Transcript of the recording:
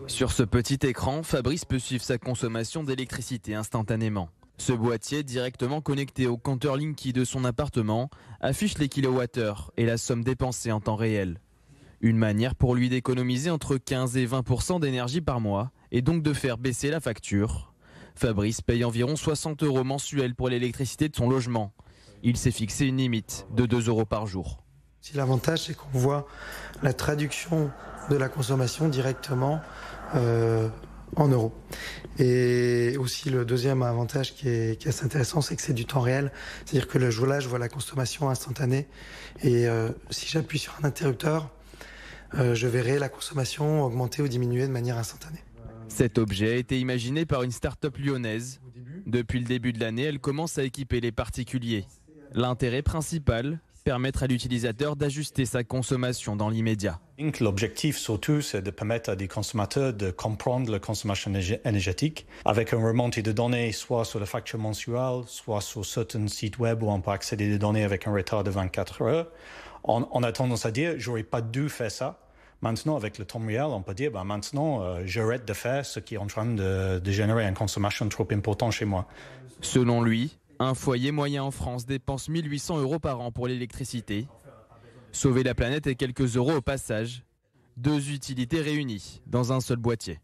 Sur ce petit écran, Fabrice peut suivre sa consommation d'électricité instantanément. Ce boîtier, directement connecté au compteur Linky de son appartement, affiche les kilowattheures et la somme dépensée en temps réel. Une manière pour lui d'économiser entre 15 et 20% d'énergie par mois et donc de faire baisser la facture. Fabrice paye environ 60 € mensuels pour l'électricité de son logement. Il s'est fixé une limite de 2 € par jour. Si l'avantage, c'est qu'on voit la traduction de la consommation directement en euros. Et aussi le deuxième avantage qui est assez intéressant, c'est que c'est du temps réel. C'est-à-dire que je vois la consommation instantanée. Et si j'appuie sur un interrupteur, je verrai la consommation augmenter ou diminuer de manière instantanée. Cet objet a été imaginé par une start-up lyonnaise. Depuis le début de l'année, elle commence à équiper les particuliers. L'intérêt principal, permettre à l'utilisateur d'ajuster sa consommation dans l'immédiat. L'objectif surtout, c'est de permettre à des consommateurs de comprendre la consommation énergétique avec une remontée de données soit sur la facture mensuelle, soit sur certains sites web où on peut accéder aux données avec un retard de 24 heures. On a tendance à dire, j'aurais pas dû faire ça. Maintenant, avec le temps réel, on peut dire, maintenant, j'arrête de faire ce qui est en train de générer une consommation trop importante chez moi. Selon lui, un foyer moyen en France dépense 1 800 € par an pour l'électricité. Sauver la planète et quelques euros au passage. 2 utilités réunies dans un seul boîtier.